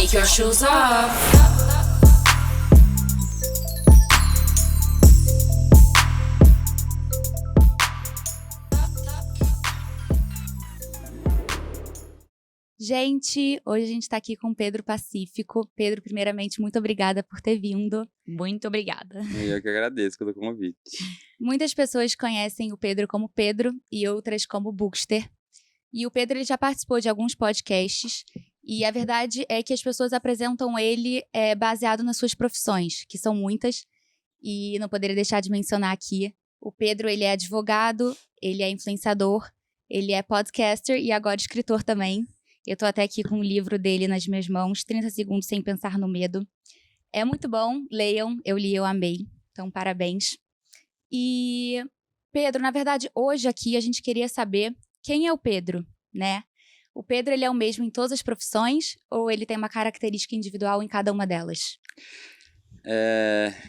Take your shoes off. Gente, hoje a gente tá aqui com o Pedro Pacífico. Pedro, primeiramente, muito obrigada por ter vindo. Muito obrigada. Eu que agradeço pelo convite. Muitas pessoas conhecem o Pedro como Pedro e outras como Bookster. E o Pedro ele já participou de alguns podcasts. E a verdade é que as pessoas apresentam ele baseado nas suas profissões, que são muitas. E não poderia deixar de mencionar aqui. O Pedro, ele é advogado, ele é influenciador, ele é podcaster e agora escritor também. Eu tô até aqui com o livro dele nas minhas mãos, 30 segundos sem pensar no medo. É muito bom, leiam, eu li, eu amei. Então, parabéns. E, Pedro, na verdade, hoje aqui a gente queria saber quem é o Pedro, né? O Pedro, ele é o mesmo em todas as profissões ou ele tem uma característica individual em cada uma delas?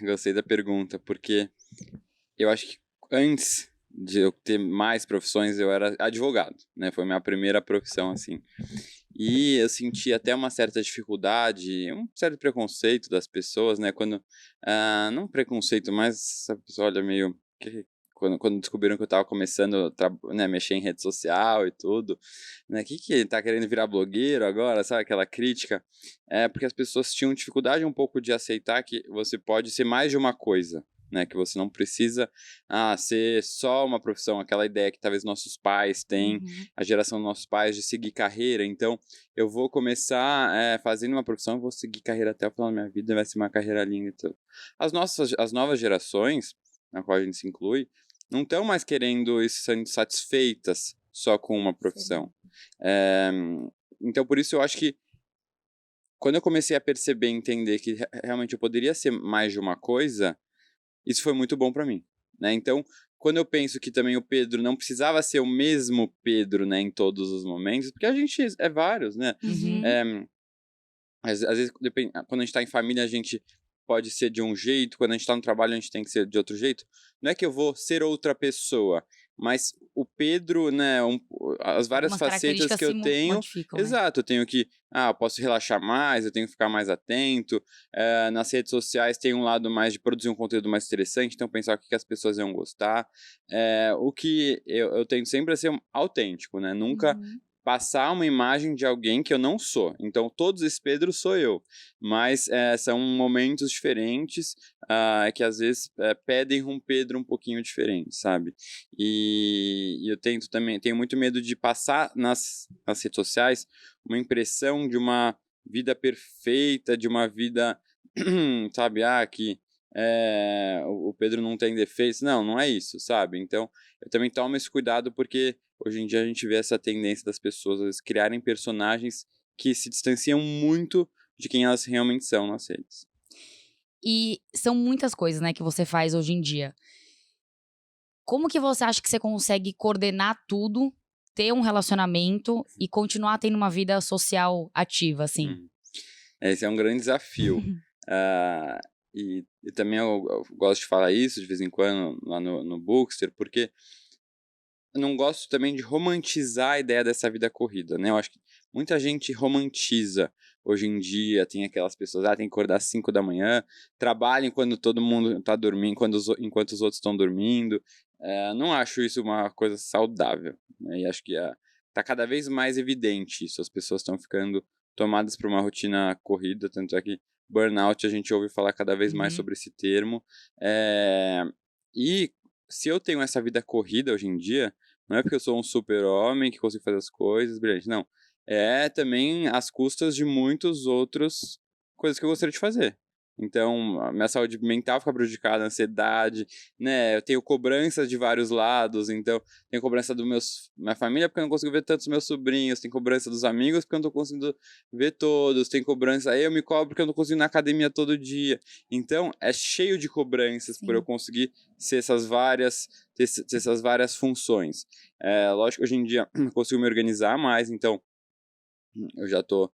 Gostei da pergunta, porque eu acho que antes de eu ter mais profissões, eu era advogado, né? Foi minha primeira profissão, assim. E eu senti até uma certa dificuldade, um certo preconceito das pessoas, né? Quando, não preconceito, mas a pessoa olha meio... Quando descobriram que eu tava começando a mexer em rede social e tudo, né? Que tá querendo virar blogueiro agora, sabe? Aquela crítica. Porque as pessoas tinham dificuldade um pouco de aceitar que você pode ser mais de uma coisa, né? Que você não precisa ser só uma profissão, aquela ideia que talvez nossos pais têm, a geração dos nossos pais de seguir carreira. Então, eu vou começar fazendo uma profissão, vou seguir carreira até o final da minha vida, vai ser uma carreira linda e tudo. As novas gerações, na qual a gente se inclui, não estão mais querendo e sendo satisfeitas só com uma profissão. Então, por isso eu acho que quando eu comecei a perceber e entender que realmente eu poderia ser mais de uma coisa, isso foi muito bom para mim, né? Então, quando eu penso que também o Pedro não precisava ser o mesmo Pedro, né, em todos os momentos, porque a gente é vários, né? Às vezes, quando a gente tá em família, a gente pode ser de um jeito, quando a gente tá no trabalho, a gente tem que ser de outro jeito. Não é que eu vou ser outra pessoa, mas o Pedro, né, as várias facetas que eu tenho... Exato, eu tenho que... eu posso relaxar mais, eu tenho que ficar mais atento. Nas redes sociais tem um lado mais de produzir um conteúdo mais interessante, então pensar o que as pessoas iam gostar. O que eu tento sempre é ser autêntico, né? Nunca... passar uma imagem de alguém que eu não sou. Então, todos esses Pedros sou eu. Mas são momentos diferentes que, às vezes, pedem um Pedro um pouquinho diferente, sabe? E eu tenho muito medo de passar nas redes sociais uma impressão de uma vida perfeita, de uma vida, sabe? Que o Pedro não tem defeitos. Não é isso, sabe? Então, eu também tomo esse cuidado porque hoje em dia a gente vê essa tendência das pessoas às vezes, criarem personagens que se distanciam muito de quem elas realmente são nas redes. E são muitas coisas, né, que você faz hoje em dia. Como que você acha que você consegue coordenar tudo, ter um relacionamento e continuar tendo uma vida social ativa, assim? Esse é um grande desafio. E também eu gosto de falar isso de vez em quando lá no Bookster, porque eu não gosto também de romantizar a ideia dessa vida corrida, né? Eu acho que muita gente romantiza hoje em dia, tem aquelas pessoas, tem que acordar às 5 da manhã, trabalhem quando todo mundo está dormindo, enquanto os outros estão dormindo. Não acho isso uma coisa saudável, né? E acho que tá cada vez mais evidente isso, as pessoas estão ficando tomadas por uma rotina corrida, tanto é que burnout a gente ouve falar cada vez mais sobre esse termo. E se eu tenho essa vida corrida hoje em dia, não é porque eu sou um super-homem que consigo fazer as coisas brilhantes, não. É também às custas de muitas outras coisas que eu gostaria de fazer. Então, a minha saúde mental fica prejudicada, a ansiedade, né? Eu tenho cobranças de vários lados, então, tenho cobrança minha família porque eu não consigo ver tantos meus sobrinhos, tenho cobrança dos amigos porque eu não tô conseguindo ver todos, tenho cobrança, aí eu me cobro porque eu não consigo ir na academia todo dia. Então, é cheio de cobranças por eu conseguir ter essas várias funções. Lógico que hoje em dia eu consigo me organizar mais, então, eu já tô...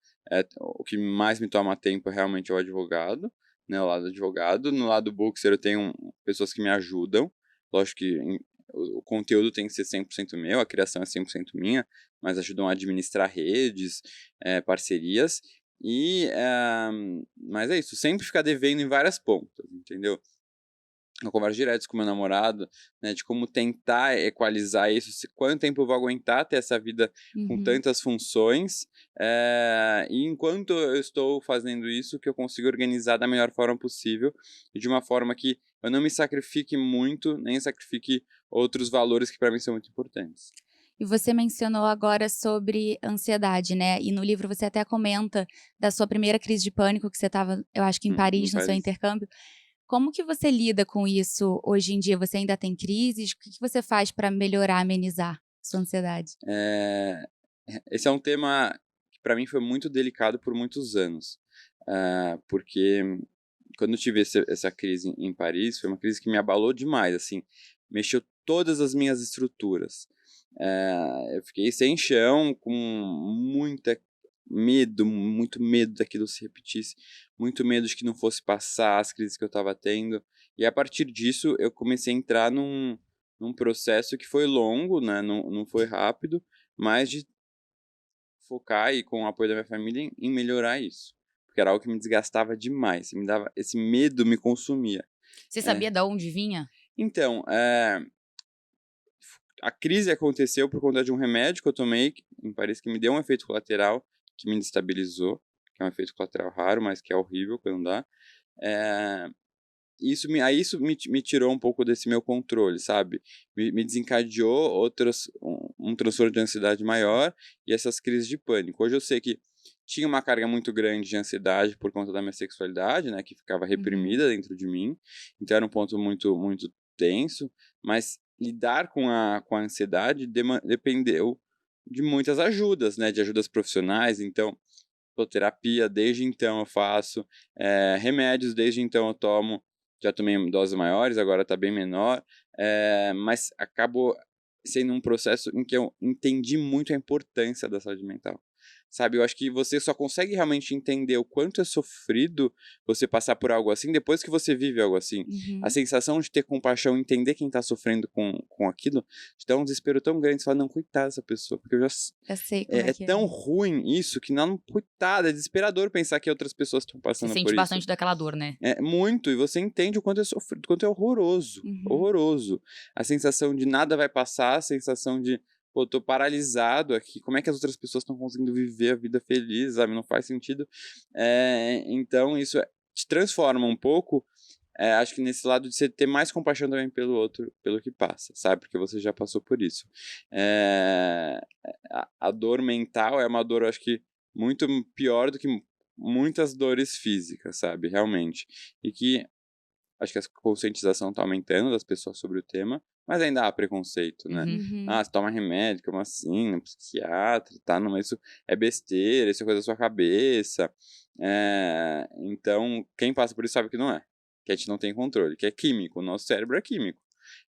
o que mais me toma tempo é realmente o advogado, né, o lado advogado. No lado bookster eu tenho pessoas que me ajudam. Lógico que o conteúdo tem que ser 100% meu, a criação é 100% minha, mas ajudam a administrar redes, parcerias. Mas é isso, sempre ficar devendo em várias pontas, entendeu? Eu converso direto com meu namorado, né, de como tentar equalizar isso, quanto tempo eu vou aguentar ter essa vida com Uhum. tantas funções, e enquanto eu estou fazendo isso, que eu consigo organizar da melhor forma possível, e de uma forma que eu não me sacrifique muito, nem sacrifique outros valores que para mim são muito importantes. E você mencionou agora sobre ansiedade, né? E no livro você até comenta da sua primeira crise de pânico, que você estava, eu acho que em Em Paris, no seu Paris. intercâmbio. Como que você lida com isso hoje em dia? Você ainda tem crises? O que você faz para melhorar, amenizar sua ansiedade? Eh, Esse é um tema que para mim foi muito delicado por muitos anos, porque quando eu tive essa crise em Paris, foi uma crise que me abalou demais, assim, mexeu todas as minhas estruturas. Eu fiquei sem chão, com muita medo, muito medo daquilo se repetisse, muito medo de que não fosse passar as crises que eu estava tendo. E a partir disso, eu comecei a entrar num processo que foi longo, né? Não foi rápido, mas de focar e com o apoio da minha família em melhorar isso. Porque era algo que me desgastava demais, me dava, esse medo me consumia. Você É. sabia de onde vinha? Então, a crise aconteceu por conta de um remédio que eu tomei em Paris que me deu um efeito colateral que me destabilizou, que é um efeito colateral raro, mas que é horrível quando dá. Eh, isso me tirou um pouco desse meu controle, sabe? Me desencadeou um transtorno de ansiedade maior e essas crises de pânico. Hoje eu sei que tinha uma carga muito grande de ansiedade por conta da minha sexualidade, né? Que ficava Uhum. reprimida dentro de mim. Então era um ponto muito, muito tenso. Mas lidar com a ansiedade dependeu de muitas ajudas, né? De ajudas profissionais. Então, terapia, desde então eu faço. Remédios, desde então eu tomo. Já tomei em doses maiores, agora está bem menor. Mas acabou sendo um processo em que eu entendi muito a importância da saúde mental. Sabe, eu acho que você só consegue realmente entender o quanto é sofrido você passar por algo assim depois que você vive algo assim. A Uhum. sensação de ter compaixão, entender quem está sofrendo com aquilo, te dá um desespero tão grande. Você fala, não, coitada dessa pessoa, porque eu já Já sei como é é que é. tão ruim isso que não, coitada, é desesperador pensar que outras pessoas estão Você passando sente por isso. bastante daquela dor, né? É muito, e você entende o quanto é sofrido, o quanto é horroroso, Uhum. horroroso. A sensação de nada vai passar, a sensação de, pô, tô paralisado aqui, como é que as outras pessoas estão conseguindo viver a vida feliz, sabe? Não faz sentido. Então isso te transforma um pouco, acho que nesse lado de você ter mais compaixão também pelo outro, pelo que passa, sabe? Porque você já passou por isso. A dor mental é uma dor, eu acho que, muito pior do que muitas dores físicas, sabe? Realmente. E que acho que a conscientização está aumentando das pessoas sobre o tema, mas ainda há preconceito, né? Uhum. Uhum. Você toma remédio, como assim? No psiquiatra, tá? Não, isso é besteira, isso é coisa da sua cabeça. Então, quem passa por isso sabe que não é. Que a gente não tem controle, que é químico. O nosso cérebro é químico.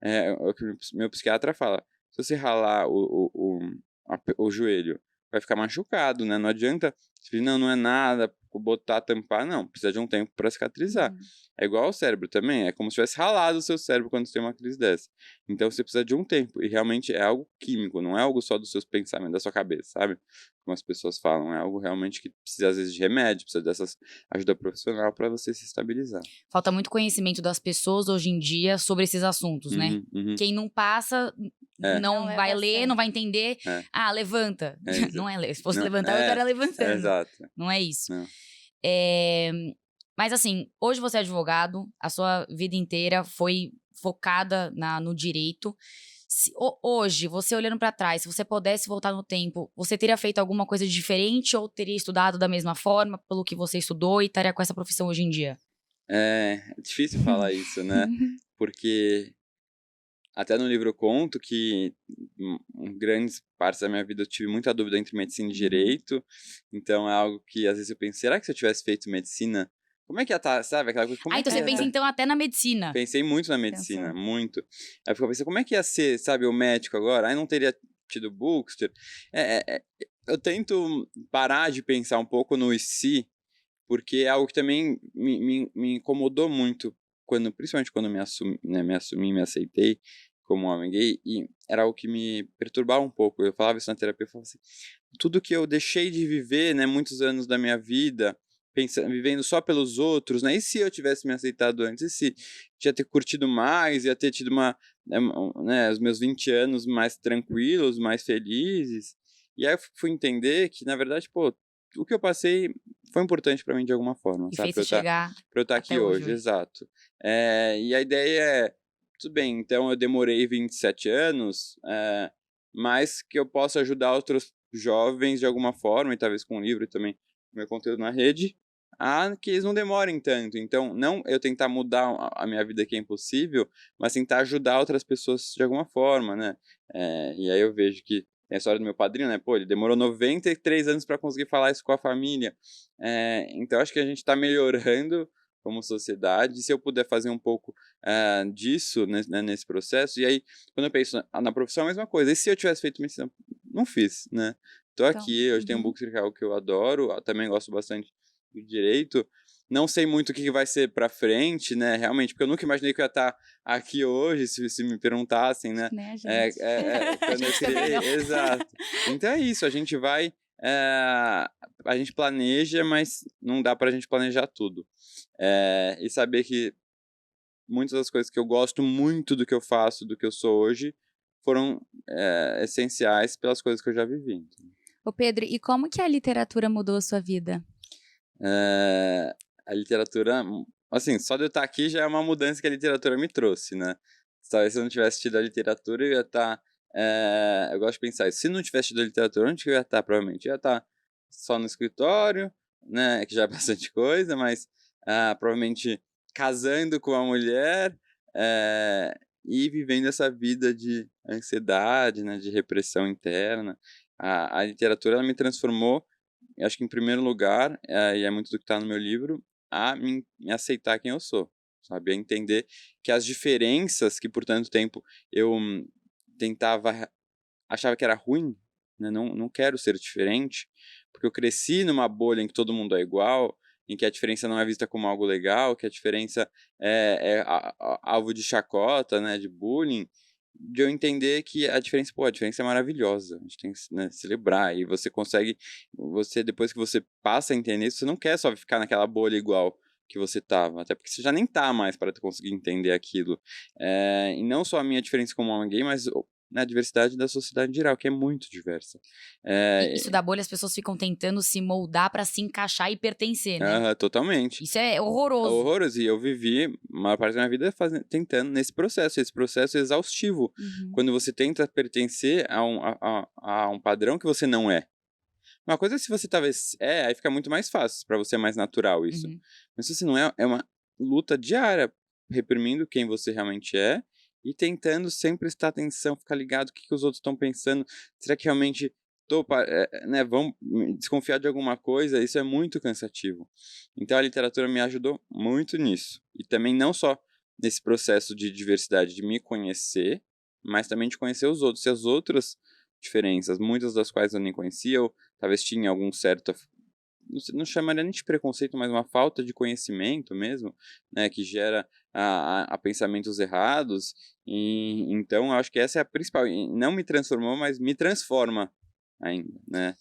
É o que meu psiquiatra fala. Se você ralar o joelho, vai ficar machucado, né? Não adianta, não é nada, botar, tampar, não. Precisa de um tempo para cicatrizar. Uhum. É igual ao cérebro também, é como se tivesse ralado o seu cérebro quando você tem uma crise dessa. Então você precisa de um tempo, e realmente é algo químico, não é algo só dos seus pensamentos, da sua cabeça, sabe? Como as pessoas falam, é algo realmente que precisa às vezes de remédio, precisa dessas ajuda profissional para você se estabilizar. Falta muito conhecimento das pessoas hoje em dia sobre esses assuntos, né? Uhum, uhum. Quem não passa, É. Não não vai leva a ler, sério. não vai entender. É. Ah, levanta. Exa Não é ler. Se fosse não, levantar, eu estaria levantando. exato. Não é isso. Não. É, mas assim, hoje você é advogado, a sua vida inteira foi focada no direito. Hoje, você olhando pra trás, se você pudesse voltar no tempo, você teria feito alguma coisa diferente ou teria estudado da mesma forma, pelo que você estudou, e estaria com essa profissão hoje em dia? É difícil falar isso, né, porque até no livro eu conto que em grandes partes da minha vida eu tive muita dúvida entre medicina e Uhum. direito, então é algo que às vezes eu penso: "Será que se eu tivesse feito medicina, como é que ia estar?", sabe, aquela coisa, como Ah, é então que você ia pensa estar? então até na medicina. Pensei muito na Pensou. medicina, muito. Aí eu fico pensando: como é que ia ser, sabe, o médico agora? Aí não teria tido Bookster. Eu tento parar de pensar um pouco no "e se", porque é algo que também me incomodou muito, principalmente quando me assumi, me aceitei como homem gay, e era o que me perturbava um pouco. Eu falava isso na terapia, eu falava assim, tudo que eu deixei de viver, né, muitos anos da minha vida, vivendo só pelos outros, né, e se eu tivesse me aceitado antes, e se ia ter curtido mais, ia ter tido né, os meus 20 anos mais tranquilos, mais felizes, e aí eu fui entender que, na verdade, pô, o que eu passei foi importante pra mim de alguma forma, E sabe, fez você chegar pra eu estar aqui até hoje. hoje, exato. E a ideia é, tudo bem, então eu demorei 27 anos, mas que eu possa ajudar outros jovens de alguma forma, e talvez com um livro e também com meu conteúdo na rede, a que eles não demorem tanto. Então, não eu tentar mudar a minha vida que é impossível, mas tentar ajudar outras pessoas de alguma forma, né? E aí eu vejo que tem a história do meu padrinho, né? Pô, ele demorou 93 anos para conseguir falar isso com a família. Então, acho que a gente está melhorando como sociedade. Se eu puder fazer um pouco disso nesse processo, e aí, quando eu penso na profissão, é a mesma coisa. E se eu tivesse feito medicina? Não fiz, né? Tô Então, aqui, hoje tenho um Bookster, que é algo que eu adoro, também gosto bastante do direito. Não sei muito o que vai ser pra frente, né? Realmente, porque eu nunca imaginei que eu ia estar aqui hoje, se me perguntassem, né? né, gente? Quando eu Gente, também criei. não. Exato. Então é isso, a gente vai. A gente planeja, mas não dá pra gente planejar tudo. E saber que muitas das coisas que eu gosto muito do que eu faço, do que eu sou hoje, foram essenciais pelas coisas que eu já vivi. Ô Pedro, e como que a literatura mudou a sua vida? A literatura, assim, só de eu estar aqui já é uma mudança que a literatura me trouxe, né? Talvez se eu não tivesse tido a literatura, eu ia estar. Eu gosto de pensar isso. Se não tivesse tido a literatura, onde que eu ia estar, provavelmente? Eu ia estar só no escritório, né? Que já é bastante coisa, mas provavelmente casando com uma mulher e vivendo essa vida de ansiedade, né? De repressão interna. A literatura, ela me transformou, eu acho que em primeiro lugar, e é muito do que está no meu livro, a me aceitar quem eu sou, sabe? A entender que as diferenças que por tanto tempo eu achava que era ruim, né? Não quero ser diferente, porque eu cresci numa bolha em que todo mundo é igual, em que a diferença não é vista como algo legal, que a diferença é alvo de chacota, né? De bullying, de eu entender que a diferença é maravilhosa, a gente tem que, né, celebrar, e depois que você passa a entender isso, você não quer só ficar naquela bolha igual que você tava, até porque você já nem tá mais para conseguir entender aquilo. E não só a minha diferença como homem gay, mas a diversidade da sociedade em geral, que é muito diversa. E isso da bolha, as pessoas ficam tentando se moldar pra se encaixar e pertencer, né? Totalmente. Isso é É horroroso. horroroso, e eu vivi a maior parte da minha vida tentando esse processo exaustivo, quando você tenta pertencer a um padrão que você não é. Uma coisa é se você talvez aí fica muito mais fácil, pra você é mais natural isso. Mas se você não é uma luta diária, reprimindo quem você realmente é e tentando sempre prestar atenção, ficar ligado o que os outros estão pensando, será que realmente né, vão desconfiar de alguma coisa? Isso é muito cansativo. Então a literatura me ajudou muito nisso. E também não só nesse processo de diversidade, de me conhecer, mas também de conhecer os outros. E as outras diferenças, muitas das quais eu nem conhecia, ou talvez tinha algum certo, não chamaria nem de preconceito, mas uma falta de conhecimento mesmo, né, que gera a pensamentos errados. E então eu acho que essa é a principal. E não me transformou, mas me transforma ainda, né?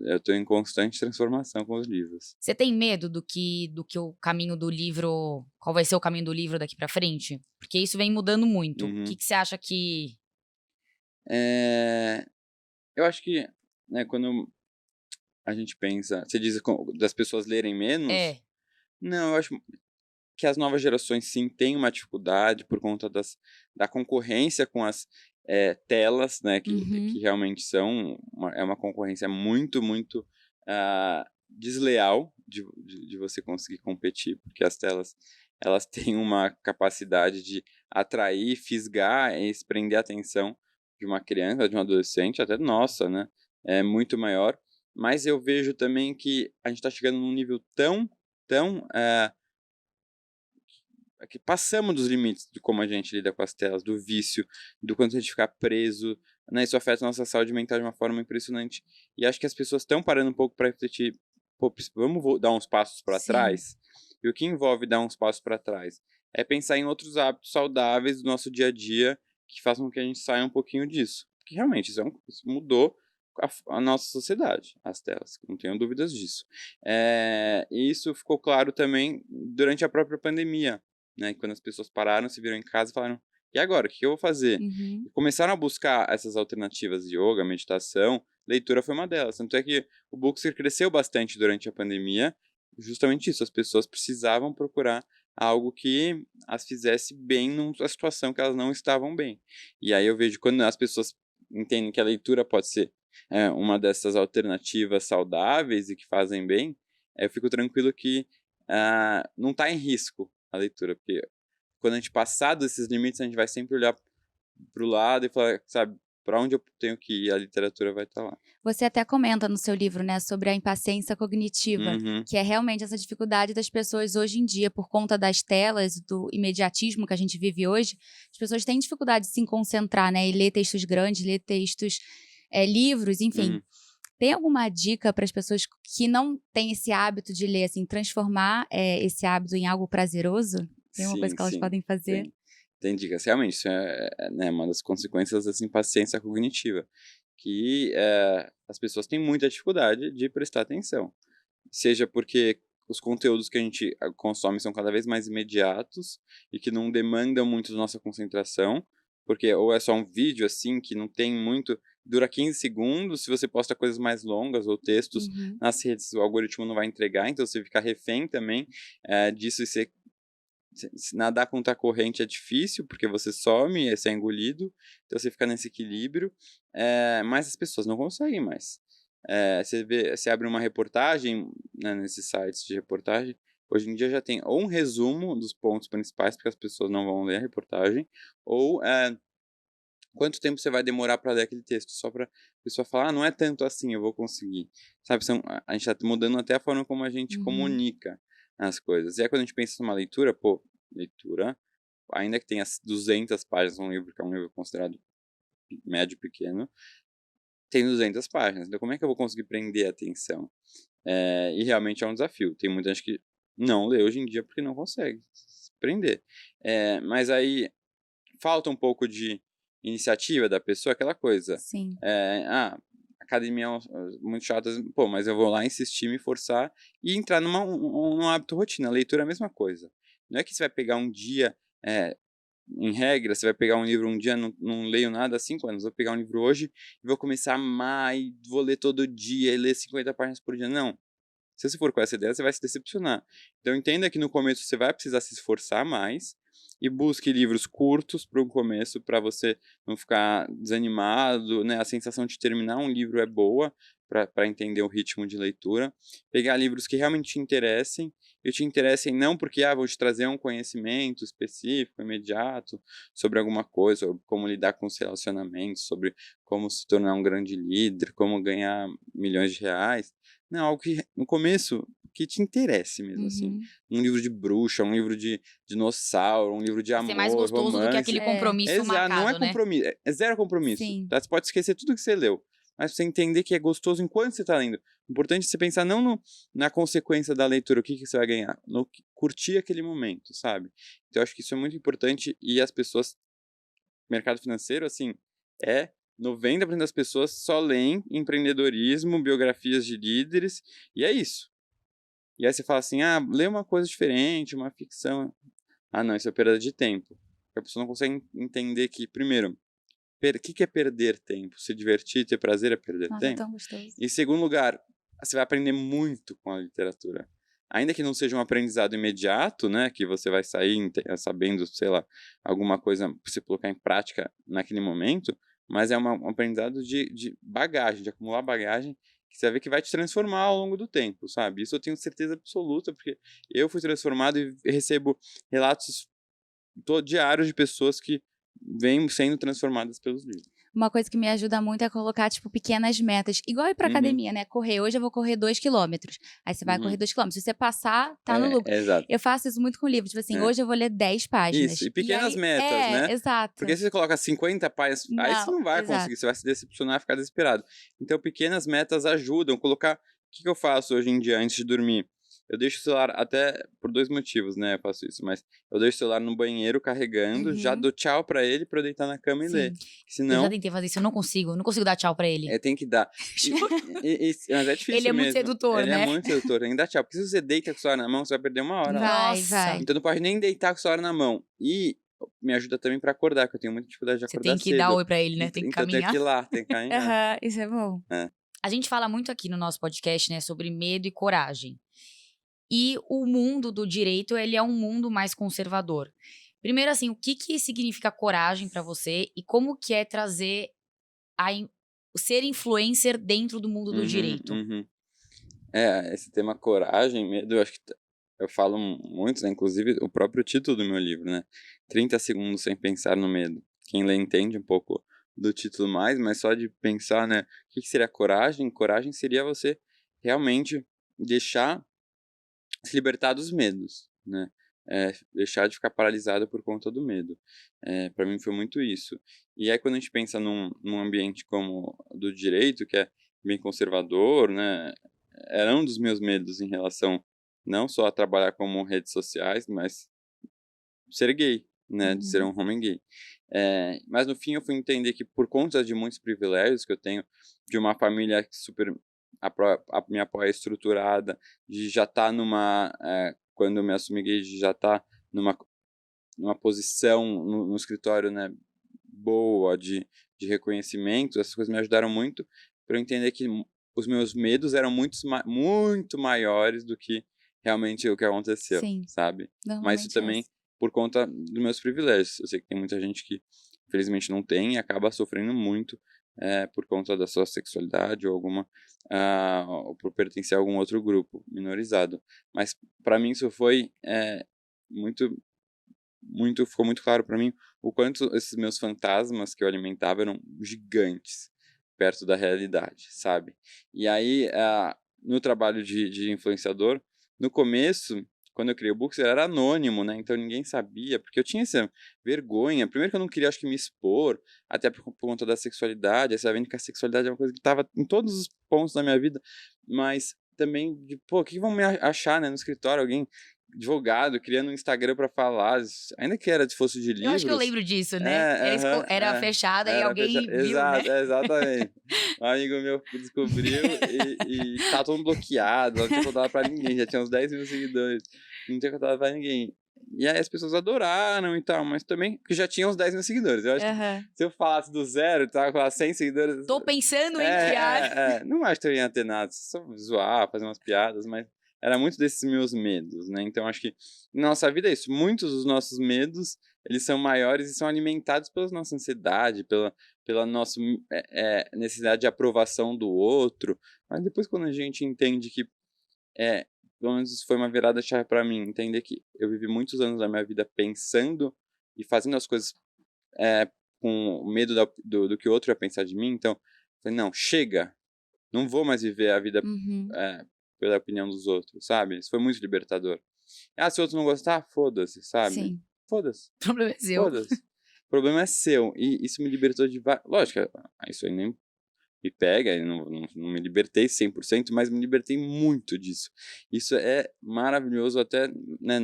Eu estou em constante transformação com os livros. Você tem medo do que o caminho do livro, qual vai ser o caminho do livro daqui pra frente? Porque isso vem mudando muito. O que você acha que... Eu acho que, né, quando a gente pensa, você diz das pessoas lerem menos? Não, eu acho que as novas gerações sim têm uma dificuldade por conta da concorrência com as telas, né, que realmente são uma concorrência muito, muito desleal de você conseguir competir, porque as telas, elas têm uma capacidade de atrair, fisgar e prender a atenção de uma criança, de um adolescente, até nossa, né, é muito maior. Mas eu vejo também que a gente está chegando num nível tão que passamos dos limites de como a gente lida com as telas, do vício, do quanto a gente ficar preso, né? Isso afeta a nossa saúde mental de uma forma impressionante. E acho que as pessoas estão parando um pouco para refletir, pô, vamos dar uns passos para trás? E o que envolve dar uns passos para trás? É pensar em outros hábitos saudáveis do nosso dia a dia que façam com que a gente saia um pouquinho disso. Porque realmente isso mudou a nossa sociedade, as telas, não tenho dúvidas disso. E isso ficou claro também durante a própria pandemia, né? Quando as pessoas pararam, se viram em casa e falaram, e agora, o que eu vou fazer? Uhum. E começaram a buscar essas alternativas de yoga, meditação, leitura foi uma delas. Tanto é que o Bookster cresceu bastante durante a pandemia, justamente isso, as pessoas precisavam procurar algo que as fizesse bem numa situação que elas não estavam bem. E aí eu vejo quando as pessoas entendem que a leitura pode ser uma dessas alternativas saudáveis e que fazem bem, eu fico tranquilo que não está em risco a leitura, porque quando a gente passar desses limites, a gente vai sempre olhar para o lado e falar, sabe, para onde eu tenho que ir, a literatura vai estar lá. Você até comenta no seu livro, né, sobre a impaciência cognitiva, Uhum. que é realmente essa dificuldade das pessoas hoje em dia, por conta das telas, do imediatismo que a gente vive hoje, as pessoas têm dificuldade de se concentrar, né, e ler textos grandes, ler textos, livros, enfim. Uhum. Tem alguma dica para as pessoas que não têm esse hábito de ler, assim, transformar esse hábito em algo prazeroso? Tem uma coisa que elas podem fazer? Tem dicas. Realmente, isso né, uma das consequências dessa impaciência cognitiva, que as pessoas têm muita dificuldade de prestar atenção. Seja porque os conteúdos que a gente consome são cada vez mais imediatos e que não demandam muito da nossa concentração, porque ou é só um vídeo assim, que não tem muito, dura 15 segundos, se você posta coisas mais longas ou textos Uhum. nas redes, o algoritmo não vai entregar, então você fica refém também disso e você nadar contra a corrente é difícil, porque você some, você é engolido, então você fica nesse equilíbrio, mas as pessoas não conseguem mais. Você abre uma reportagem, né, nesses sites de reportagem, hoje em dia já tem ou um resumo dos pontos principais, porque as pessoas não vão ler a reportagem, ou quanto tempo você vai demorar para ler aquele texto, só para a pessoa falar, não é tanto assim, eu vou conseguir. Sabe, a gente está mudando até a forma como a gente comunica as coisas. E aí quando a gente pensa numa leitura, leitura, ainda que tenha 200 páginas, um livro que é um livro considerado médio, pequeno, tem 200 páginas. Então como é que eu vou conseguir prender a atenção? E realmente é um desafio. Tem muita gente que não lê hoje em dia porque não consegue prender. Mas aí falta um pouco de iniciativa da pessoa, aquela coisa. Sim. Academia muito chata, mas eu vou lá insistir, me forçar e entrar num hábito rotina. A leitura é a mesma coisa. Não é que você vai pegar um dia, em regra, você vai pegar um livro um dia, não leio nada há 5 anos, vou pegar um livro hoje e vou começar a amar e vou ler todo dia e ler 50 páginas por dia. Não. Se você for com essa ideia, você vai se decepcionar. Então entenda que no começo você vai precisar se esforçar mais e busque livros curtos para o começo, para você não ficar desanimado, né? A sensação de terminar um livro é boa para entender o ritmo de leitura. Pegar livros que realmente te interessem, e te interessem não porque vou te trazer um conhecimento específico, imediato, sobre alguma coisa, sobre como lidar com os relacionamentos, sobre como se tornar um grande líder, como ganhar milhões de reais. Não, algo que no começo que te interesse mesmo, assim. Um livro de bruxa, um livro de dinossauro, um livro de amor, Ser mais gostoso romance. do que aquele compromisso Exato, marcado, não é né? compromisso, é zero compromisso. Sim. Tá? Você pode esquecer tudo que você leu, mas você entender que é gostoso enquanto você está lendo. O importante é você pensar não na consequência da leitura, o que você vai ganhar, no curtir aquele momento, sabe? Então eu acho que isso é muito importante e as pessoas, mercado financeiro, assim, 90% das pessoas só leem empreendedorismo, biografias de líderes, e é isso. E aí você fala assim, lê uma coisa diferente, uma ficção. Não, isso é perda de tempo. A pessoa não consegue entender que, primeiro, o que é perder tempo? Se divertir, ter prazer é perder Nossa, é tempo. tão gostoso. Em segundo lugar, você vai aprender muito com a literatura. Ainda que não seja um aprendizado imediato, né, que você vai sair sabendo, sei lá, alguma coisa para você colocar em prática naquele momento, mas é um aprendizado de bagagem, de acumular bagagem, que você vai ver que vai te transformar ao longo do tempo, sabe? Isso eu tenho certeza absoluta, porque eu fui transformado e recebo relatos diários de pessoas que vêm sendo transformadas pelos livros. Uma coisa que me ajuda muito é colocar, tipo, pequenas metas. Igual ir pra academia, né? Correr. Hoje eu vou correr 2 quilômetros. Aí você vai correr 2 quilômetros. Se você passar, tá no lucro. Exato. Eu faço isso muito com livro. Tipo assim, hoje eu vou ler 10 páginas. Isso, e pequenas aí, metas, né? Exato. Porque se você coloca 50 páginas, aí você não vai exato. conseguir, você vai se decepcionar e ficar desesperado. Então, pequenas metas ajudam. Colocar, o que eu faço hoje em dia antes de dormir? Eu deixo o celular até por 2 motivos, né, eu faço isso, mas eu deixo o celular no banheiro carregando, já Uhum. dou tchau pra ele pra eu deitar na cama e ler. Sim. Eu já Senão, tentei fazer isso, eu não consigo dar tchau pra ele. tem que dar. Juro. Mas é Ele difícil é muito mesmo. sedutor, Ele é né? muito sedutor, tem que dar tchau, porque se você deita com o celular na mão, você vai perder 1 hora lá. Vai, Nossa. vai. Então não pode nem deitar com o celular na mão. E me ajuda também pra acordar, que eu tenho muita dificuldade de Você acordar tem que cedo. dar oi pra ele, né? Tem que Então eu tenho caminhar. que ir lá, tem que caminhar. Aham, isso é bom. A gente fala muito aqui no nosso podcast, né, sobre medo e coragem. E o mundo do direito, ele é um mundo mais conservador. Primeiro, assim, o que significa coragem pra você e como que é trazer ser influencer dentro do mundo do direito? Esse tema coragem, medo, eu acho que eu falo muito, né? Inclusive o próprio título do meu livro, né? 30 segundos sem pensar no medo. Quem lê entende um pouco do título mais, mas só de pensar, né? O que seria coragem? Coragem seria você realmente deixar se libertar dos medos, né? Deixar de ficar paralisado por conta do medo. Para mim foi muito isso. E aí quando a gente pensa num ambiente como o do direito, que é bem conservador, né? Era um dos meus medos em relação não só a trabalhar como redes sociais, mas ser gay, né? De ser Uhum. um homem gay. Mas no fim eu fui entender que por conta de muitos privilégios que eu tenho, de uma família que super me apoia estruturada, de já estar quando eu me assumi gay, de já estar numa posição no escritório, né, boa, de reconhecimento, essas coisas me ajudaram muito para eu entender que os meus medos eram muito maiores do que realmente o que aconteceu, Sim, sabe? Mas isso normalmente é também assim. por conta dos meus privilégios. Eu sei que tem muita gente que, infelizmente, não tem e acaba sofrendo muito por conta da sua sexualidade ou ou por pertencer a algum outro grupo minorizado. Mas para mim isso foi ficou muito claro para mim o quanto esses meus fantasmas que eu alimentava eram gigantes perto da realidade, sabe? E aí, no trabalho de influenciador, no começo, quando eu criei o Books, era anônimo, né? Então ninguém sabia, porque eu tinha essa vergonha. Primeiro que eu não queria, acho que, me expor, até por conta da sexualidade, aí sabendo que a sexualidade é uma coisa que estava em todos os pontos da minha vida, mas também o que vão me achar, né, no escritório? Alguém advogado criando um Instagram para falar, ainda que era se fosse de Eu acho que eu livros. lembro disso, né? Era fechada e alguém viu, né? Exato, exatamente. Um amigo meu descobriu e tava todo mundo bloqueado, não tinha contado pra ninguém, já tinha uns 10 mil seguidores, não tinha contado pra ninguém. E aí as pessoas adoraram e tal, mas também, porque já tinha uns 10 mil seguidores. Eu acho que Aham. se eu falasse do zero, tava com 100 seguidores. Tô pensando em criar. Não acho que eu ia ter nada, só zoar, fazer umas piadas, mas era muito desses meus medos, né? Então acho que na nossa vida é isso. Muitos dos nossos medos, eles são maiores e são alimentados pela nossa ansiedade, pela nossa necessidade de aprovação do outro. Mas depois quando a gente entende que, pelo menos isso foi uma virada de chave para mim, entender que eu vivi muitos anos da minha vida pensando e fazendo as coisas com medo do que o outro ia pensar de mim. Então, eu falei, não, chega, não vou mais viver a vida Uhum. pela opinião dos outros, sabe? Isso foi muito libertador. Se o outro não gostar, foda-se, sabe? Sim. Foda-se, O problema é seu. foda-se. O problema é seu. E isso me libertou de várias... Lógico, isso aí nem me pega, eu não me libertei 100%, mas me libertei muito disso. Isso é maravilhoso até, né,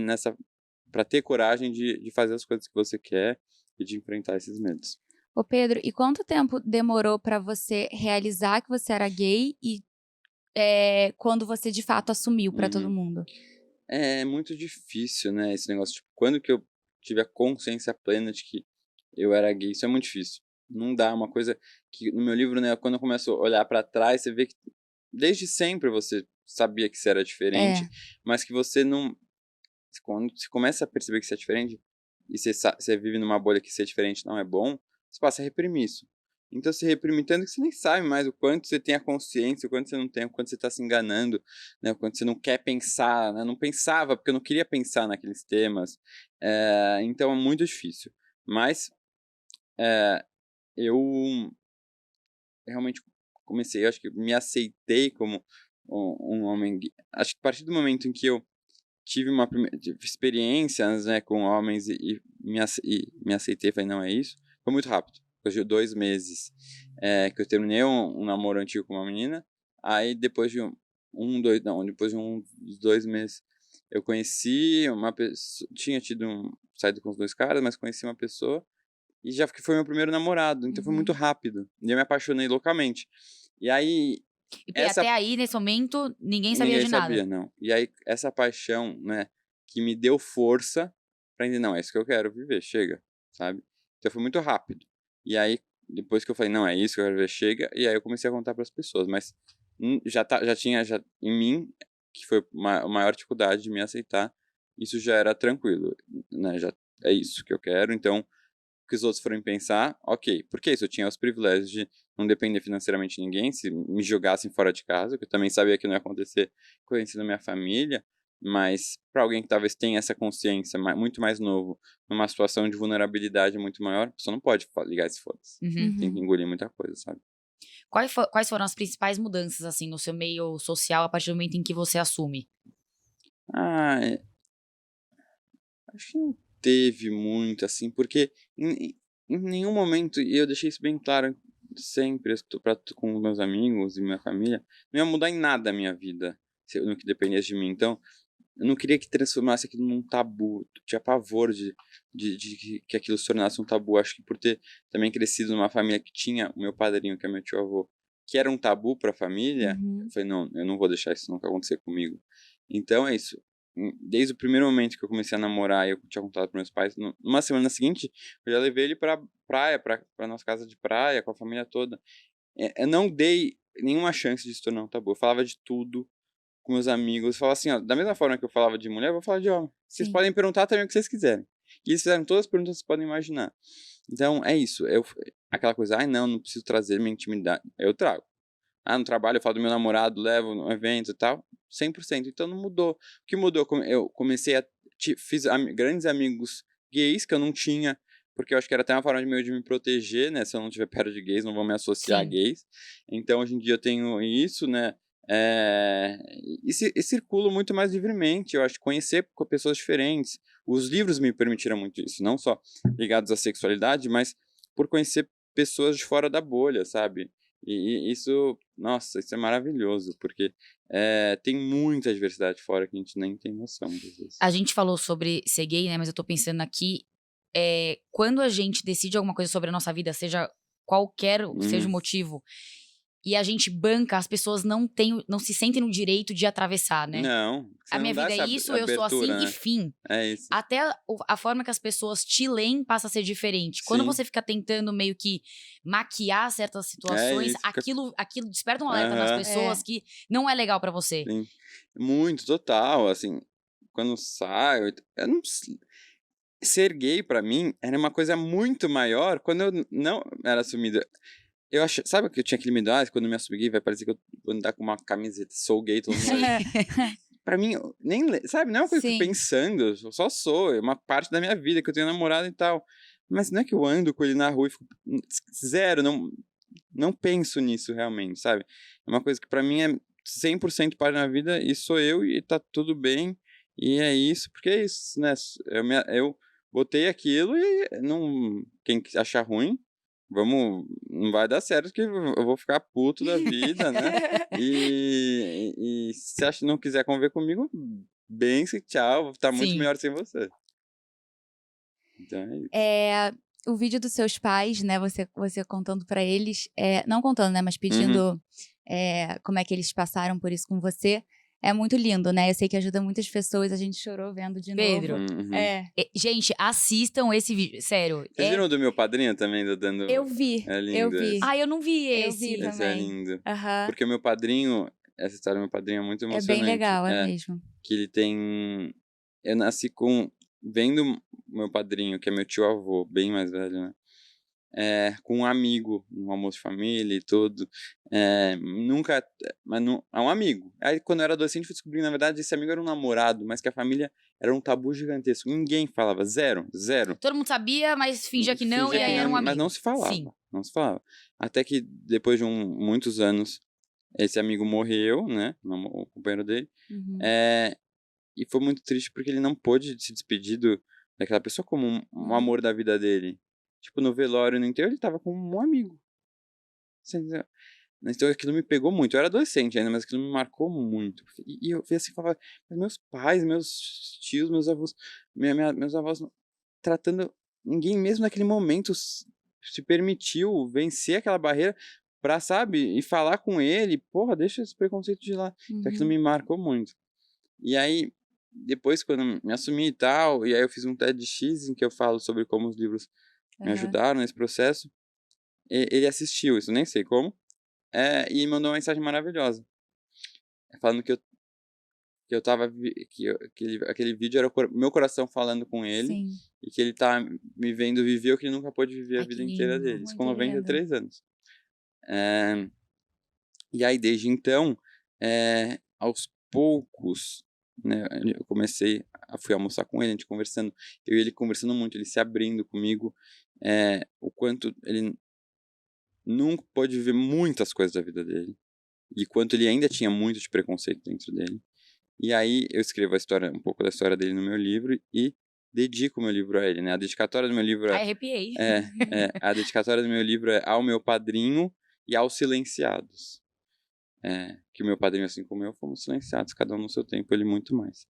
pra ter coragem de fazer as coisas que você quer e de enfrentar esses medos. Ô Pedro, e quanto tempo demorou pra você realizar que você era gay e quando você de fato assumiu pra todo Uhum. mundo? É muito difícil, né, esse negócio, tipo, quando que eu tive a consciência plena de que eu era gay, isso é muito difícil. Não dá, uma coisa que no meu livro, né, quando eu começo a olhar pra trás, você vê que desde sempre você sabia que você era diferente, mas que você não... Quando você começa a perceber que você é diferente, e você vive numa bolha que ser diferente não é bom, você passa a reprimir isso. Então você reprime tanto que você nem sabe mais o quanto você tem a consciência, o quanto você não tem, o quanto você está se enganando, né? O quanto você não quer pensar, né? Não pensava, porque eu não queria pensar naqueles temas. Então é muito difícil. Mas eu realmente comecei, acho que me aceitei como um homem gay. Acho que a partir do momento em que eu tive experiências, né, com homens e me aceitei, falei, não, é isso. Foi muito rápido. Depois de 2 meses que eu terminei um namoro antigo com uma menina, aí depois de depois de uns 2 meses, eu conheci uma pessoa, tinha saído com os 2 caras, mas conheci uma pessoa, e já que foi meu primeiro namorado, então foi muito rápido, e eu me apaixonei loucamente. E aí, E essa até aí, nesse momento, ninguém sabia ninguém de nada. sabia, não. E aí, essa paixão, né, que me deu força pra entender, não, é isso que eu quero viver, chega, sabe? Então foi muito rápido. E aí, depois que eu falei, não, é isso que eu quero viver, chega, e aí eu comecei a contar pras pessoas, mas já tinha em mim, que foi a maior dificuldade de me aceitar, isso já era tranquilo, né, já é isso que eu quero, então, o que os outros forem pensar, ok, porque isso, eu tinha os privilégios de não depender financeiramente de ninguém, se me jogassem fora de casa, que eu também sabia que não ia acontecer conhecendo a minha família, mas para alguém que talvez tenha essa consciência muito mais novo, numa situação de vulnerabilidade muito maior, a pessoa não pode ligar esse foda-se. Uhum. Tem que engolir muita coisa, sabe? Quais foram as principais mudanças, assim, no seu meio social a partir do momento em que você assume? Ah, acho que não teve muito, assim, porque em nenhum momento, e eu deixei isso bem claro sempre com meus amigos e minha família, não ia mudar em nada a minha vida, no que dependesse de mim. Então, eu não queria que transformasse aquilo num tabu. Eu tinha pavor de que aquilo se tornasse um tabu. Acho que por ter também crescido numa família que tinha o meu padrinho, que é meu tio-avô, que era um tabu pra família, eu falei, não, eu não vou deixar isso nunca acontecer comigo. Então é isso. Desde o primeiro momento que eu comecei a namorar e eu tinha contado para meus pais, numa semana seguinte, eu já levei ele pra praia, pra nossa casa de praia, com a família toda. Eu não dei nenhuma chance de se tornar um tabu. Eu falava de tudo com meus amigos, falava assim, ó, da mesma forma que eu falava de mulher, eu vou falar de homem. Vocês Sim. podem perguntar também o que vocês quiserem. E eles fizeram todas as perguntas que vocês podem imaginar. Então, é isso. Aquela coisa, não preciso trazer minha intimidade. Eu trago. No trabalho eu falo do meu namorado, levo no evento e tal, 100%. Então não mudou. O que mudou, eu comecei fiz grandes amigos gays que eu não tinha, porque eu acho que era até uma forma de me proteger, né? Se eu não estiver perto de gays, não vão me associar a Sim. gays. Então hoje em dia eu tenho isso, né? E circulo muito mais livremente. Eu acho que conhecer pessoas diferentes. Os livros me permitiram muito isso, não só ligados à sexualidade, mas por conhecer pessoas de fora da bolha, sabe? E isso, nossa, isso é maravilhoso, porque tem muita diversidade fora que a gente nem tem noção, às vezes. A gente falou sobre ser gay, né? Mas eu tô pensando aqui, quando a gente decide alguma coisa sobre a nossa vida, seja qualquer seja o motivo, e a gente banca, as pessoas não se sentem no direito de atravessar, né? Não, A minha vida é isso, eu sou assim né? e fim. É isso. Até a forma que as pessoas te leem passa a ser diferente. Quando Sim. você fica tentando meio que maquiar certas situações, isso, aquilo desperta um alerta nas pessoas que não é legal pra você. Sim. Muito, total, assim, quando saio, eu não ser gay pra mim era uma coisa muito maior quando eu não era assumido. Eu acho, sabe o que eu tinha aquele medo? Quando eu me assumi gay, vai parecer que eu vou andar com uma camiseta, sou gay, todo mundo vai... Pra mim, nem, sabe, não é uma coisa que eu Sim. fico pensando, eu só sou, é uma parte da minha vida que eu tenho namorado e tal. Mas não é que eu ando com ele na rua e fico zero, não penso nisso realmente, sabe? É uma coisa que pra mim é 100% parte da minha vida e sou eu e tá tudo bem e é isso, porque é isso, né? Eu botei aquilo e quem achar ruim, não vai dar certo que eu vou ficar puto da vida, né? E se não quiser conviver comigo, bem, tchau, tá muito Sim. melhor sem você. Então é isso. O vídeo dos seus pais, né, você contando pra eles, não contando, né, mas pedindo como é que eles passaram por isso com você, é muito lindo, né? Eu sei que ajuda muitas pessoas, a gente chorou vendo de Pedro. novo. Uhum. Gente, assistam esse vídeo, sério. Vocês viram do meu padrinho também, dando... Eu vi, É lindo eu vi. esse. Eu não vi Eu esse. vi Esse é também. lindo. Aham. Porque o meu padrinho, essa história do meu padrinho é muito É emocionante. bem legal, é mesmo. Que ele tem... Eu nasci vendo o meu padrinho, que é meu tio-avô, bem mais velho, né? Com um amigo, um almoço de família e tudo. Nunca... Mas não, é um amigo. Aí, quando eu era adolescente, fui descobrir, na verdade, esse amigo era um namorado, mas que a família era um tabu gigantesco. Ninguém falava, zero. Todo mundo sabia, mas fingia que não, e aí era um amigo. Mas não se falava. Sim. Não se falava. Até que, depois de muitos anos, esse amigo morreu, né? O companheiro dele. Uhum. E foi muito triste porque ele não pôde se despedir daquela pessoa como um amor da vida dele. Tipo, no velório, no enterro, ele tava com um amigo. Então aquilo me pegou muito. Eu era adolescente ainda, mas aquilo me marcou muito. E eu vi assim, falava, mas meus pais, meus tios, meus avós, meus avós tratando ninguém mesmo naquele momento se permitiu vencer aquela barreira pra, sabe, e falar com ele, porra, deixa esse preconceito de lá. Então aquilo me marcou muito. E aí, depois quando eu me assumi e tal, e aí eu fiz um TEDx em que eu falo sobre como os livros me ajudaram nesse processo, ele assistiu isso, nem sei como, e mandou uma mensagem maravilhosa, falando que eu tava, aquele vídeo era o meu coração falando com ele, Sim. e que ele tá me vendo viver o que ele nunca pôde viver a Ai, vida que inteira lindo, dele, isso com muito 93 anos. E aí, desde então, aos poucos, né, eu fui almoçar com ele, a gente conversando, eu e ele conversando muito, ele se abrindo comigo, o quanto ele nunca pôde viver muitas coisas da vida dele, e quanto ele ainda tinha muito de preconceito dentro dele. E aí eu escrevo um pouco da história dele no meu livro e dedico o meu livro a ele, né? A dedicatória do meu livro Ai, arrepiei. a dedicatória do meu livro é ao meu padrinho e aos silenciados. Que o meu padrinho, assim como eu, fomos silenciados, cada um no seu tempo, ele muito mais.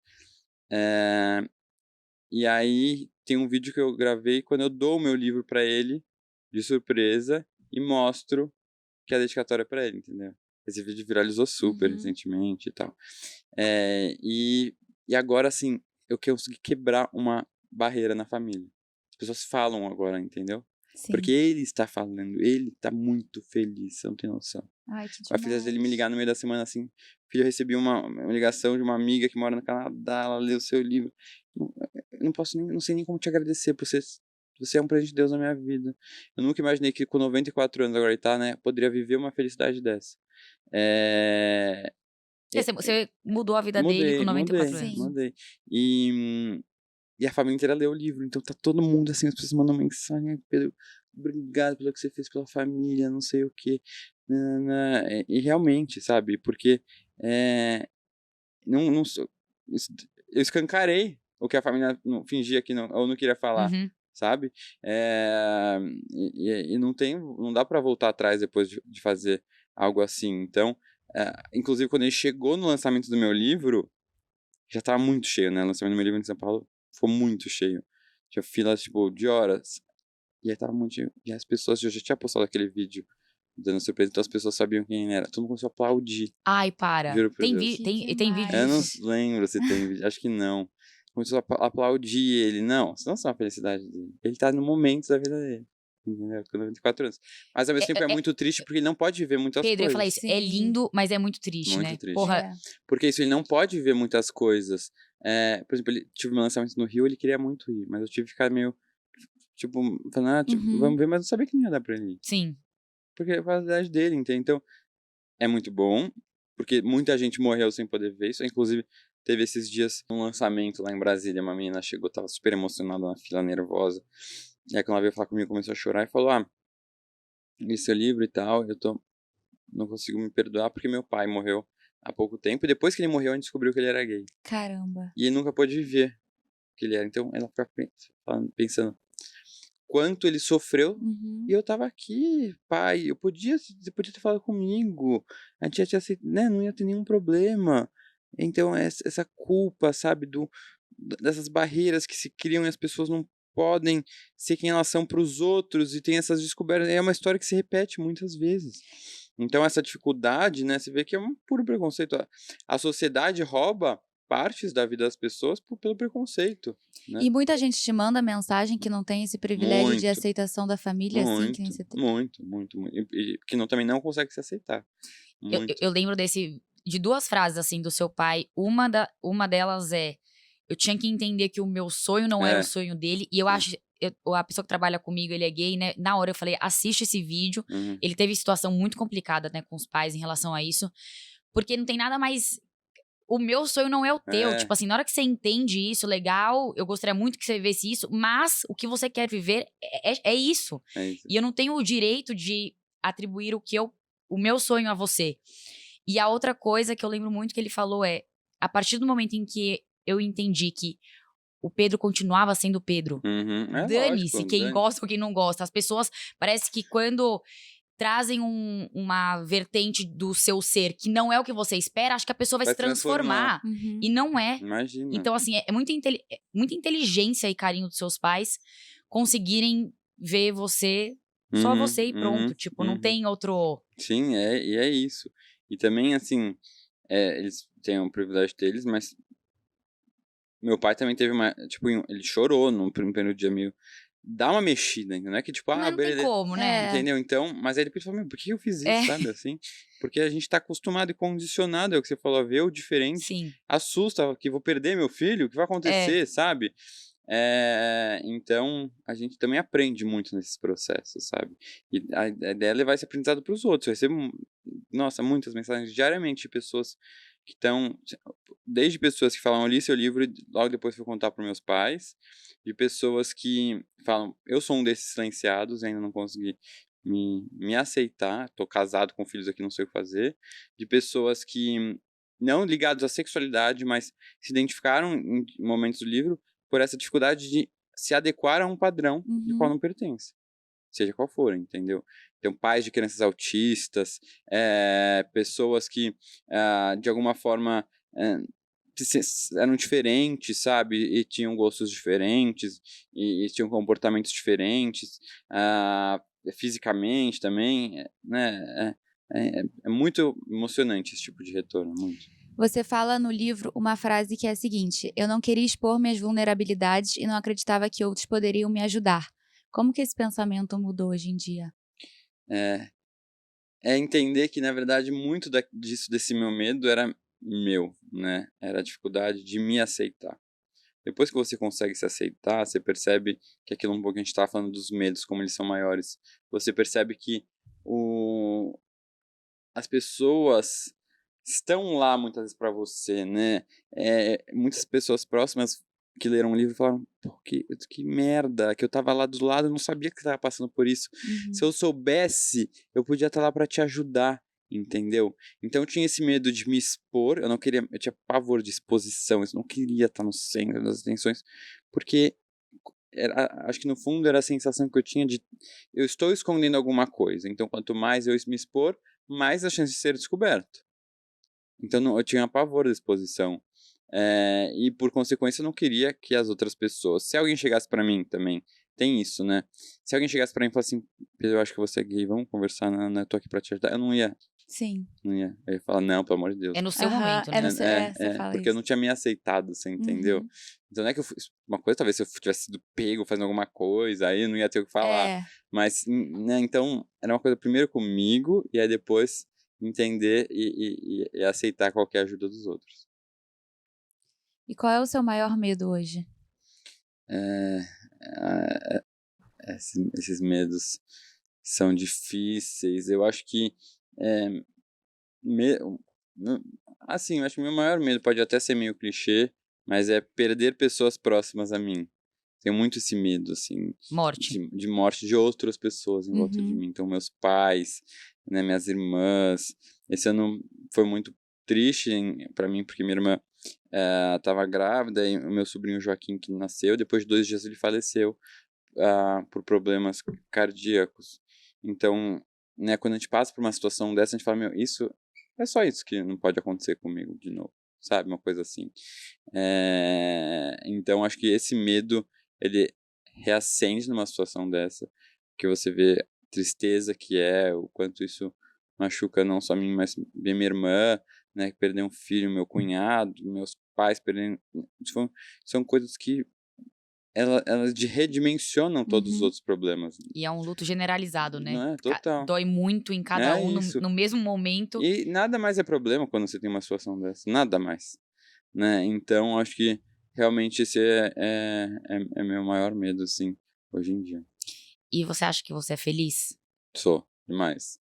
E aí tem um vídeo que eu gravei quando eu dou o meu livro pra ele, de surpresa, e mostro que é a dedicatória é pra ele, entendeu? Esse vídeo viralizou super recentemente e tal. E agora, assim, eu consegui quebrar uma barreira na família. As pessoas falam agora, entendeu? Sim. Porque ele está falando, ele tá muito feliz, você não tem noção. Ai, que A filha dele me ligar no meio da semana assim, filho, eu recebi uma ligação de uma amiga que mora no Canadá, ela leu o seu livro. Eu não posso nem, não sei nem como te agradecer por você é um presente de Deus na minha vida. Eu nunca imaginei que com 94 anos agora ele tá, né, poderia viver uma felicidade dessa. Você mudou a vida dele com 94 anos. Mudei. E a família inteira leu o livro, então tá todo mundo assim, as pessoas mandam mensagem, Pedro, obrigado pelo que você fez pela família, não sei o quê. E realmente, sabe, porque não eu escancarei o que a família fingia que ou não queria falar, sabe? E não dá pra voltar atrás depois de fazer algo assim. Então, inclusive quando ele chegou no lançamento do meu livro, já tava muito cheio, né? O lançamento do meu livro em São Paulo ficou muito cheio. Tinha filas, tipo, de horas. E aí tava muito cheio. E as pessoas, eu já tinha postado aquele vídeo dando surpresa, então as pessoas sabiam quem ele era. Todo mundo começou a aplaudir. Ai, para. Juro por Tem, Deus. tem vídeo Eu não disso? lembro se tem vídeo, acho que não. Começou a aplaudir ele. Não, isso não é só a felicidade dele. Ele tá no momento da vida dele. Entendeu? Com 94 anos. Mas ao mesmo tempo é muito triste porque ele não pode viver muitas Pedro, coisas. eu falei isso, é lindo, mas é muito triste, Muito né? triste. Porra, Porque isso, ele não pode ver muitas coisas. Por exemplo, ele tive meu lançamento no Rio, ele queria muito ir, mas eu tive que ficar meio, tipo, falando, vamos ver, mas eu sabia que não ia dar pra ele ir. sim. Porque é a qualidade dele, entende? Então, é muito bom, porque muita gente morreu sem poder ver isso. Inclusive, teve esses dias um lançamento lá em Brasília, uma menina chegou, tava super emocionada na fila, nervosa. E aí, quando ela veio falar comigo, começou a chorar e falou, li seu livro e tal, não consigo me perdoar porque meu pai morreu há pouco tempo, e depois que ele morreu, a gente descobriu que ele era gay. Caramba. E ele nunca pôde viver o que ele era. Então, ela fica pensando quanto ele sofreu, e eu tava aqui, pai, você podia ter falado comigo, a gente ia te aceitar, né, não ia ter nenhum problema. Então, essa culpa, sabe, dessas barreiras que se criam e as pessoas não podem ser quem elas são para os outros, e tem essas descobertas, é uma história que se repete muitas vezes. Então, essa dificuldade, né, você vê que é um puro preconceito. A sociedade rouba partes da vida das pessoas pelo preconceito, né? E muita gente te manda mensagem que não tem esse privilégio de aceitação da família, assim, que nem você tem. Muito. E que também não consegue se aceitar. Eu lembro de duas frases, assim, do seu pai. Uma delas é, eu tinha que entender que o meu sonho não era o sonho dele. E eu acho, a pessoa que trabalha comigo, ele é gay, né? Na hora eu falei, assiste esse vídeo. Ele teve situação muito complicada, né, com os pais em relação a isso. Porque não tem nada mais... O meu sonho não é o teu. Tipo assim, na hora que você entende isso, legal, eu gostaria muito que você vivesse isso, mas o que você quer viver é isso. E eu não tenho o direito de atribuir o meu sonho a você. E a outra coisa que eu lembro muito que ele falou é, a partir do momento em que eu entendi que o Pedro continuava sendo o Pedro, dane-se quem gosta ou quem não gosta. As pessoas, parece que quando trazem uma vertente do seu ser que não é o que você espera, acho que a pessoa vai se transformar. Uhum. E não é. Imagina. Então, assim, é muita inteligência e carinho dos seus pais conseguirem ver você, só você e pronto. Tipo, não tem outro... Sim, e é isso. E também, assim, eles têm o privilégio deles, mas meu pai também teve uma... Tipo, ele chorou no primeiro dia meio... Dá uma mexida, não é que tipo, Mas não tem beleza. como, né? Entendeu? Então, mas aí depois falou, por que eu fiz isso, sabe, assim? Porque a gente tá acostumado e condicionado, é o que você falou, a ver o diferente. Sim. Assusta, que vou perder meu filho, o que vai acontecer, sabe? Então, a gente também aprende muito nesses processos, sabe? E a ideia é levar esse aprendizado para os outros. Eu recebo, nossa, muitas mensagens diariamente de pessoas que estão... Desde pessoas que falam, eu li seu livro e logo depois fui contar para meus pais, de pessoas que falam, eu sou um desses silenciados, ainda não consegui me aceitar, tô casado com filhos aqui, não sei o que fazer, de pessoas que não ligados à sexualidade, mas se identificaram em momentos do livro por essa dificuldade de se adequar a um padrão de qual não pertence, seja qual for, entendeu? Então, pais de crianças autistas, pessoas que, de alguma forma, eram diferentes, sabe? E tinham gostos diferentes, e tinham comportamentos diferentes, fisicamente também, né? É muito emocionante esse tipo de retorno, muito. Você fala no livro uma frase que é a seguinte: eu não queria expor minhas vulnerabilidades e não acreditava que outros poderiam me ajudar. Como que esse pensamento mudou hoje em dia? É entender que, na verdade, muito desse meu medo era meu, né? Era a dificuldade de me aceitar. Depois que você consegue se aceitar, você percebe que aquilo um pouco que a gente estava falando dos medos, como eles são maiores. Você percebe que as pessoas estão lá muitas vezes para você, né? Muitas pessoas próximas que leram o livro falaram, pô, que merda, que eu tava lá do lado, eu não sabia que você tava passando por isso. Se eu soubesse, eu podia estar lá para te ajudar, entendeu? Então eu tinha esse medo de me expor, eu tinha pavor de exposição, eu não queria estar no centro das atenções, porque acho que no fundo era a sensação que eu tinha de eu estou escondendo alguma coisa, então quanto mais eu me expor, mais a chance de ser descoberto. Então eu tinha pavor da exposição. E por consequência eu não queria que as outras pessoas... Se alguém chegasse pra mim também, tem isso, né? Se alguém chegasse pra mim e falasse assim, Pedro, eu acho que você é gay, vamos conversar, eu tô aqui pra te ajudar. Eu não ia. Sim. Não ia. Eu ia falar, não, pelo amor de Deus. É no seu momento, né? Você fala porque isso. eu não tinha me aceitado, você entendeu? Então não é que eu uma coisa, talvez se eu tivesse sido pego fazendo alguma coisa, aí eu não ia ter o que falar. Mas, né, então, era uma coisa primeiro comigo, e aí depois entender e aceitar qualquer ajuda dos outros. E qual é o seu maior medo hoje? Esses medos são difíceis. Eu acho que assim, eu acho que o meu maior medo pode até ser meio clichê, mas é perder pessoas próximas a mim. Tenho muito esse medo, assim, Morte. de morte de outras pessoas em volta de mim. Então, meus pais, né, minhas irmãs. Esse ano foi muito triste para mim, porque minha irmã estava grávida e o meu sobrinho Joaquim, que nasceu, depois de 2 dias ele faleceu por problemas cardíacos. Então, né, quando a gente passa por uma situação dessa, a gente fala, meu, isso é só isso que não pode acontecer comigo de novo, sabe? Uma coisa assim. Então, acho que esse medo, ele reacende numa situação dessa, porque você vê a tristeza que o quanto isso machuca não só a mim, mas minha irmã, né, que perdeu um filho, meu cunhado, meus pais perdendo... São coisas que elas redimensionam todos os outros problemas. E é um luto generalizado, né? Não é? Total. Dói muito em cada um no mesmo momento. E nada mais é problema quando você tem uma situação dessa. Nada mais. Né? Então, acho que realmente esse é meu maior medo, assim, hoje em dia. E você acha que você é feliz? Sou, demais.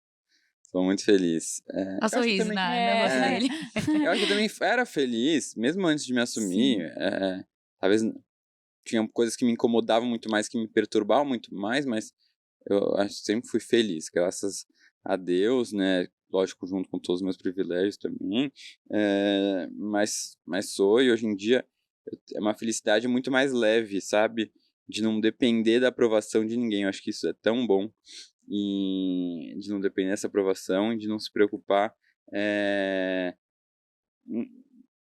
Sou muito feliz. A sorriso também, na voz dele. Eu acho que eu também era feliz, mesmo antes de me assumir. Talvez tinha coisas que me incomodavam muito mais, que me perturbavam muito mais, mas eu acho que sempre fui feliz, graças a Deus, né? Lógico, junto com todos os meus privilégios também. Mas sou, e hoje em dia é uma felicidade muito mais leve, sabe? De não depender da aprovação de ninguém. Eu acho que isso é tão bom. e de não depender dessa aprovação e de não se preocupar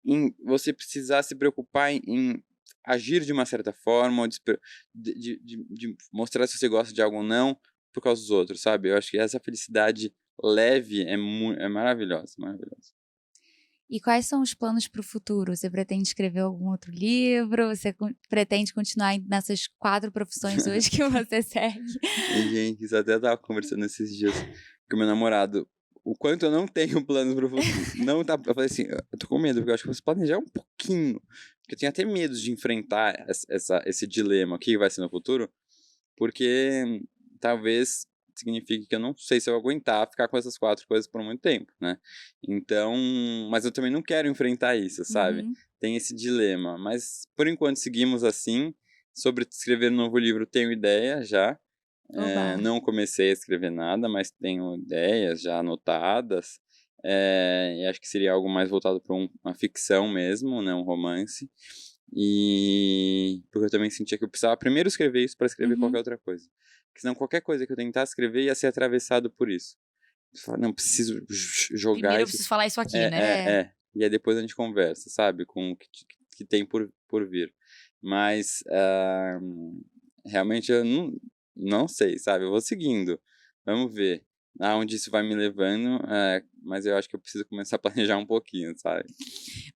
em você precisar se preocupar em agir de uma certa forma, ou de mostrar se você gosta de algo ou não, por causa dos outros, sabe? Eu acho que essa felicidade leve é maravilhosa, maravilhosa. E quais são os planos para o futuro? Você pretende escrever algum outro livro? Você pretende continuar nessas 4 profissões hoje que você segue? E, gente, isso até tava conversando esses dias com meu namorado. O quanto eu não tenho planos pro futuro. Não tá, eu falei assim, eu tô com medo, porque eu acho que você planejar um pouquinho. Porque eu tenho até medo de enfrentar esse dilema, o que vai ser no futuro. Porque talvez signifique que eu não sei se eu vou aguentar ficar com essas 4 coisas por muito tempo, né? Então, mas eu também não quero enfrentar isso, sabe? Uhum. Tem esse dilema. Mas, por enquanto, seguimos assim. Sobre escrever um novo livro, tenho ideia já. Oba. Não comecei a escrever nada, mas tenho ideias já anotadas. E acho que seria algo mais voltado para uma ficção mesmo, né? Um romance. E porque eu também sentia que eu precisava primeiro escrever isso para escrever qualquer outra coisa. Porque senão qualquer coisa que eu tentasse escrever ia ser atravessado por isso. Eu falava, não, preciso jogar Primeiro eu isso. preciso falar isso aqui, né? E aí depois a gente conversa, sabe? Com o que tem por vir. Mas realmente eu não sei, sabe? Eu vou seguindo. Vamos ver aonde isso vai me levando. Mas eu acho que eu preciso começar a planejar um pouquinho, sabe?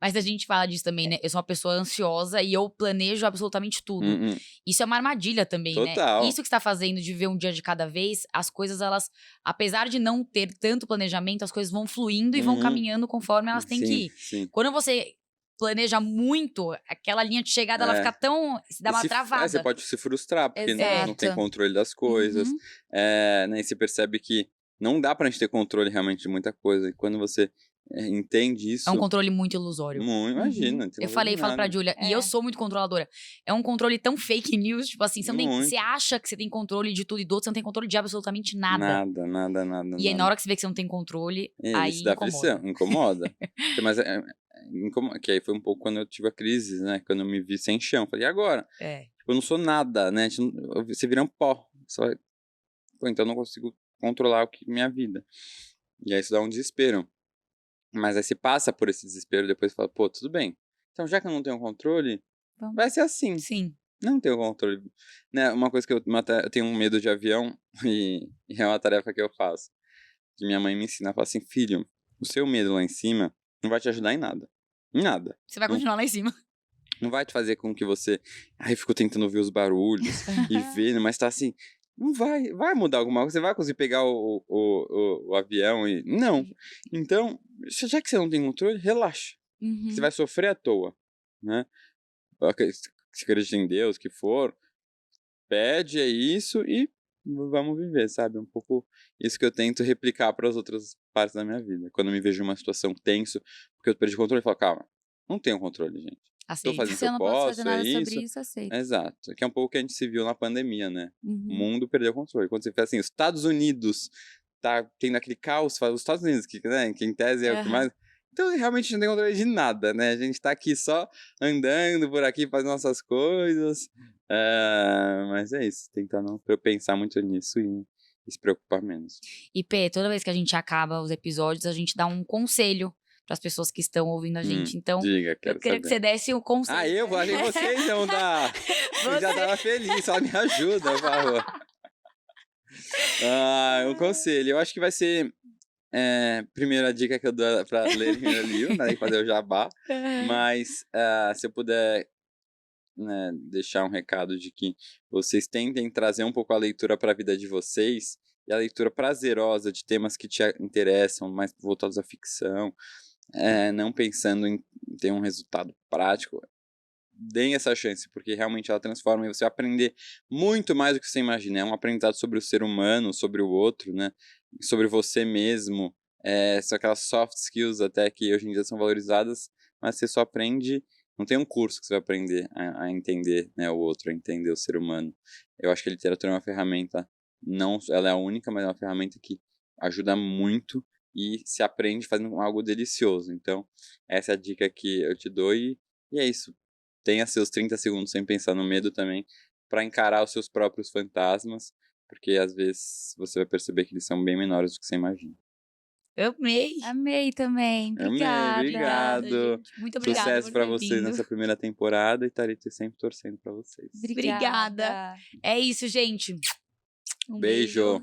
Mas a gente fala disso também, né? Eu sou uma pessoa ansiosa e eu planejo absolutamente tudo. Uhum. Isso é uma armadilha também, né? Total. Isso que está fazendo de ver um dia de cada vez, as coisas, elas, apesar de não ter tanto planejamento, as coisas vão fluindo e vão Uhum. caminhando conforme elas têm que ir. Sim. Quando você planeja muito, aquela linha de chegada, ela fica tão... Se dá uma travada. Você pode se frustrar, porque não Exato. tem controle das coisas. Uhum. Né, e você percebe que não dá pra gente ter controle realmente de muita coisa. E quando você entende isso... É um controle muito ilusório. Imagina. Não tem Eu controle de falo pra nada. Júlia, e eu sou muito controladora. É um controle tão fake news, tipo assim, Muito. você acha que você tem controle de tudo e do outro, você não tem controle de absolutamente nada. Nada. E aí, na hora que você vê que você não tem controle, aí Isso dá incomoda. aflição, incomoda. Mas que aí foi um pouco quando eu tive a crise, né? Quando eu me vi sem chão. Falei, e agora? Tipo, eu não sou nada, né? Você vira um pó. Então eu não consigo controlar minha vida. E aí isso dá um desespero. Mas aí você passa por esse desespero, depois fala, pô, tudo bem. Então já que eu não tenho controle, vai ser assim. Sim. Não tenho controle. Né? Uma coisa que eu tenho um medo de avião e é uma tarefa que eu faço. Que minha mãe me ensina, ela fala assim, filho, o seu medo lá em cima não vai te ajudar em nada. Em nada. Você vai continuar lá em cima. Não vai te fazer com que você... ficou tentando ouvir os barulhos e vendo, mas tá assim... Não vai mudar alguma coisa. Você vai conseguir pegar o avião e... Não. Então, já que você não tem controle, relaxa. Você vai sofrer à toa, né? Se acredita em Deus, que for, pede, é isso e vamos viver, sabe? Um pouco isso que eu tento replicar para as outras partes da minha vida. Quando eu me vejo numa situação tenso, porque eu perdi o controle, eu falo, calma, não tenho controle, gente. Tô Aceita. fazendo o que Se eu eu não posso posso, fazer nada isso. sobre isso, aceita. Exato. Que é um pouco o que a gente se viu na pandemia, né? O Uhum. mundo perdeu o controle. Quando você fala assim, os Estados Unidos tá tendo aquele caos, os Estados Unidos, né, que em tese é o que mais... Então, realmente, não tem controle de nada, né? A gente tá aqui só andando por aqui, fazendo nossas coisas. Mas é isso, tentar não pensar muito nisso e se preocupar menos. E Pê, toda vez que a gente acaba os episódios, a gente dá um conselho para as pessoas que estão ouvindo a gente. Então, diga, eu quero queria saber. que você desse o conselho. Eu falei você então dá. Eu já tava feliz, só me ajuda, por favor. Um conselho, eu acho que vai ser primeira dica que eu dou pra ler meu livro, né, e fazer o jabá. Mas se eu puder, né, deixar um recado de que vocês tentem trazer um pouco a leitura para a vida de vocês, e a leitura prazerosa de temas que te interessam, mais voltados à ficção, não pensando em ter um resultado prático. Deem essa chance, porque realmente ela transforma e você vai aprender muito mais do que você imagina. É um aprendizado sobre o ser humano, sobre o outro, né? Sobre você mesmo. São aquelas soft skills até que hoje em dia são valorizadas, mas você só aprende... Não tem um curso que você vai aprender a entender, né, o outro, a entender o ser humano. Eu acho que a literatura é uma ferramenta, não, ela é a única, mas é uma ferramenta que ajuda muito e se aprende fazendo algo delicioso. Então, essa é a dica que eu te dou e é isso. Tenha seus 30 segundos sem pensar no medo também, para encarar os seus próprios fantasmas Porque às vezes você vai perceber que eles são bem menores do que você imagina. Eu amei. Amei também. Obrigada. Obrigado. Gente. Muito obrigada. Sucesso por pra ter vocês vindo. nessa primeira temporada e estarei sempre torcendo pra vocês. Obrigada. É isso, gente. Um Beijo.